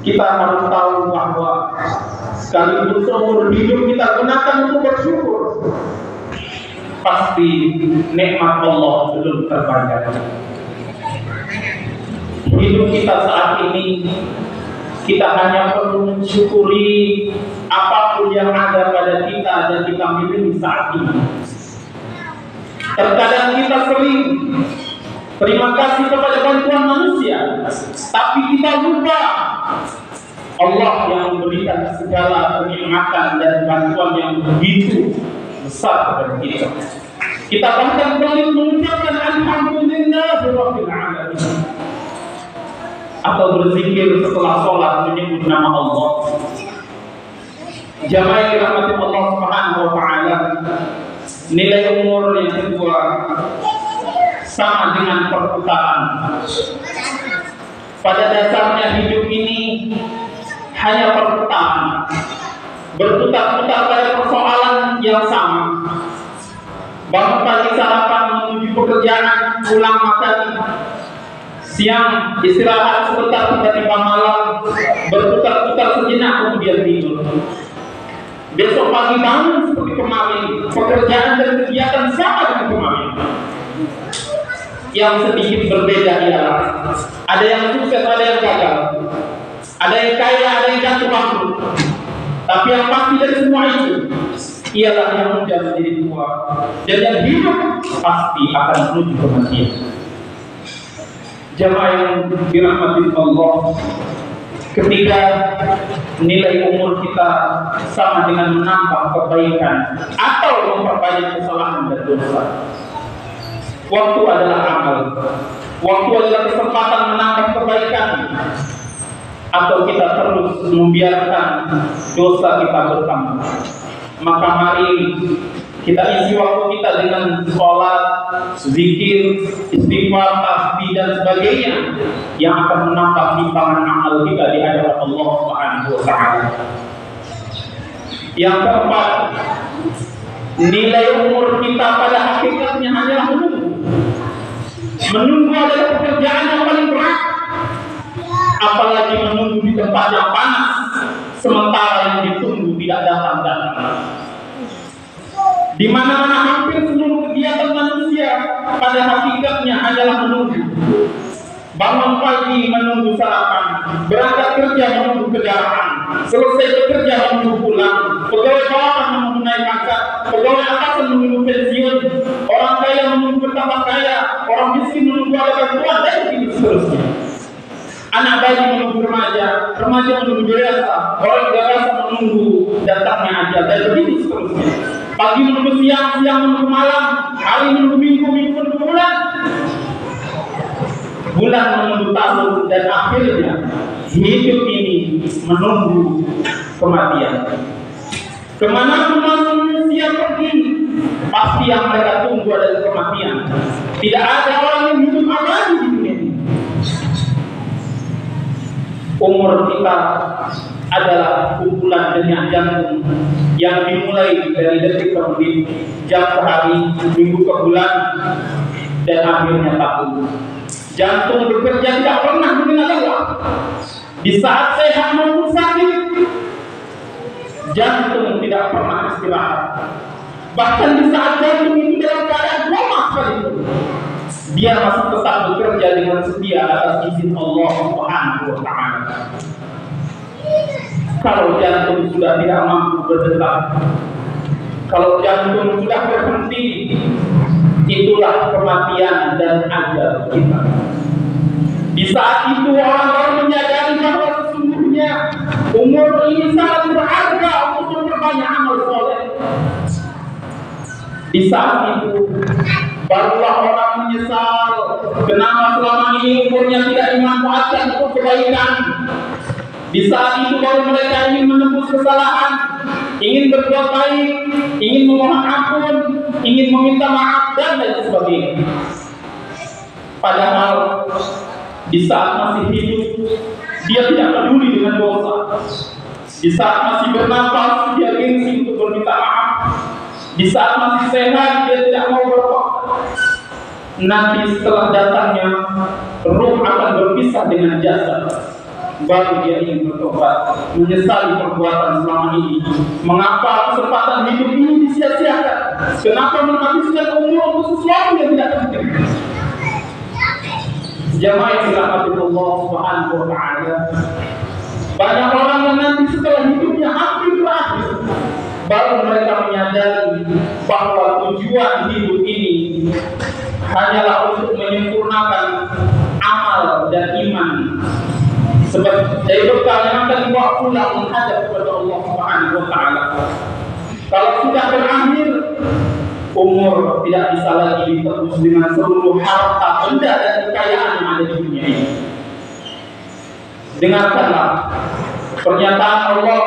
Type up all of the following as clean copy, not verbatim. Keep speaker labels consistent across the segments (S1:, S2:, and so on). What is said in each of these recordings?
S1: kita harus tahu bahwa sekalipun seumur hidup kita gunakan untuk bersyukur, pasti nikmat Allah belum terbayar. Hidup kita saat ini, kita hanya perlu mensyukuri apapun yang ada pada kita dan kita miliki saat ini. Terkadang kita sering terima kasih kepada bantuan manusia, tapi kita lupa Allah yang memberikan segala kenikmatan dan bantuan yang begitu besar kepada kita. Kita bahkan boleh mengucapkan alhamdulillahirabbil alamin, atau berzikir setelah sholat menyebut nama Allah. Jamaah yang dirahmati Allah Subhanahu wa taala, nilai umur yang kedua sama dengan perputaran. Pada dasarnya hidup ini hanya perputaran, berputar-putar pada persoalan yang sama. Bangun pagi sarapan menuju pekerjaan, pulang makan, siang istirahat sebentar, tiba-tiba malam berputar-putar sejenak kemudian tidur. Besok pagi bangun seperti kemarin, pekerjaan dan kegiatan sama dengan kemarin. Yang sedikit berbeda ialah ada yang sukses, ada yang gagal, ada yang kaya, ada yang jatuh bangkrut. Tapi yang pasti dari semua itu ialah yang muda menjadi tua, dan yang hidup pasti akan menuju kematian. Jamaah yang dirahmati Allah, ketika nilai umur kita sama dengan menambah kebaikan atau memperbanyak kesalahan dan dosa. Waktu adalah amal, waktu adalah kesempatan menambah kebaikan, atau kita terus membiarkan dosa kita bertambah. Maka mari kita isi waktu kita dengan sholat, zikir, istighfar, tasbih dan sebagainya yang akan menambah timbangan amal kita di hadapan Allah Subhanahu wa taala. Yang keempat, nilai umur kita pada hakikatnya hanyalah menunggu. Menunggu adalah pekerjaan yang paling berat, apalagi menunggu di tempat yang panas, sementara yang ditunggu tidak datang-datang. Di mana-mana hampir seluruh kegiatan manusia pada hakikatnya adalah menunggu. Bangun pagi menunggu sarapan, berangkat kerja menunggu kendaraan, selesai bekerja menunggu pulang, pegawai bawahan menunggu naik pangkat, pegawai atasan menunggu pensiun, orang kaya menunggu bertambah kaya, orang miskin menunggu ada bantuan, dan begitu seterusnya. Anak bayi menunggu remaja, remaja menunggu dewasa, orang dewasa menunggu datangnya ajal, dan begitu seterusnya. Pagi menunggu siang, siang menunggu malam, hari menunggu minggu, minggu menunggu bulan, bulan menunggu tahun, dan akhirnya hidup ini menunggu kematian. Kemana pun manusia pergi, pasti yang mereka tunggu adalah kematian. Tidak ada orang yang hidup abadi di dunia ini. Umur kita adalah kumpulan denyut jantung yang dimulai dari detik ke menit, jam ke hari, minggu ke bulan, dan akhirnya tahun. Jantung bekerja tidak pernah mengenal lelah. Di saat sehat maupun sakit, jantung tidak pernah istirahat. Bahkan di saat jantung itu dalam keadaan koma sekalipun, dia masih tetap bekerja dengan setia atas izin Allah Subhanahu wa taala. Kalau jantung sudah tidak mampu berdetak, kalau jantung sudah berhenti, itulah kematian dan ajal kita. Di saat itu orang baru menyadari bahwa sesungguhnya umur ini sangat berharga untuk memperbanyak amal soleh. Di saat itu barulah orang menyesal kenapa selama ini umurnya tidak dimanfaatkan untuk kebaikan. Di saat itu baru mereka ingin menembus kesalahan, ingin berbuat baik, ingin memohon ampun, ingin meminta maaf, dan lain sebagainya. Padahal di saat masih hidup, dia tidak peduli dengan dosa. Di saat masih bernafas, dia gengsi untuk meminta maaf. Di saat masih sehat, dia tidak mau bertobat. Nanti setelah datangnya, ruh akan berpisah dengan jasad. baru dia ingin bertobat, menyesali perbuatan selama ini. Mengapa kesempatan hidup ini disia-siakan? Kenapa menghabiskan umur untuk sesuatu yang tidak penting? Jamaah yang dirahmati Allah Subhanahu wa taala, banyak orang yang nanti setelah hidupnya hampir berakhir, baru mereka menyadari bahwa tujuan hidup ini hanyalah untuk menyempurnakan amal dan iman. Sebab dari bekal yang akan dibawa pulang menghadap kepada Allah Subhanahu wa taala. Kalau sudah berakhir, umur tidak bisa lagi ditebus dengan seluruh harta benda dan kekayaan yang ada di dunia ini. Dengarkanlah pernyataan Allah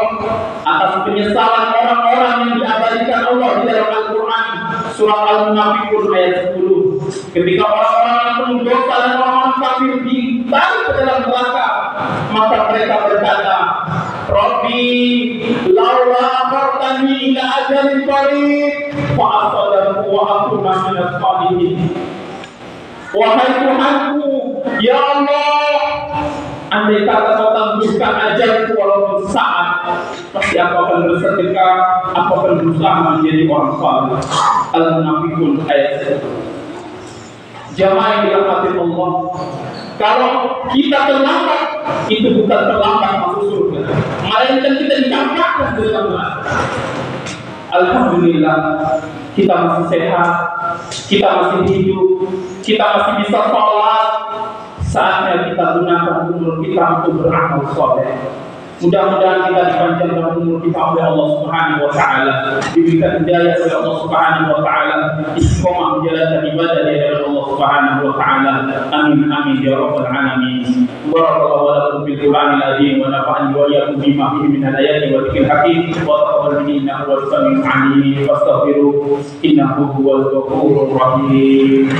S1: atas penyesalan orang-orang yang diabadikan Allah di dalam Al-Quran, surah Al-Munafiqun ayat 10. Ketika orang-orang yang penuh dosa dan orang-orang kafir ditarik ke dalam neraka, maka mereka berkata, Rabbi laula akhartani ila ajalin qarib fa asadaqu wa akuna minas salihin. Wahai Tuhanku, ya Allah, andai kata kau tangguhkan ajalku walaupun saat, pasti aku akan bersedekah, aku akan berusaha menjadi orang saleh. Al-Munafiqun ayat 1. Jamaah yang dirahmati Allah, kalau kita terlambat, itu bukan terlambat masuk surga, melainkan kita dicampakkan ke dalam neraka. Alhamdulillah, kita masih sehat, kita masih hidup, kita masih bisa sholat. Saatnya kita gunakan umur kita untuk beramal soleh. Mudah-mudahan kita dipanjangkan umur kita oleh Allah Subhanahu wa taala, diberikan hidayah oleh Allah Subhanahu wa taala, istiqomah menjalankan ibadah di hadapan Allah Subhanahu wa taala. Amin amin ya rabbal alamin. Barakallahu wa lakum fil Qur'anil azim wa nafa'ani wa iyyakum bima fihi min al-ayati wa dzikril hakim wa taqabbal minni innahu was samiul alim wastaghfiruhu innahu huwal ghafurur rahim.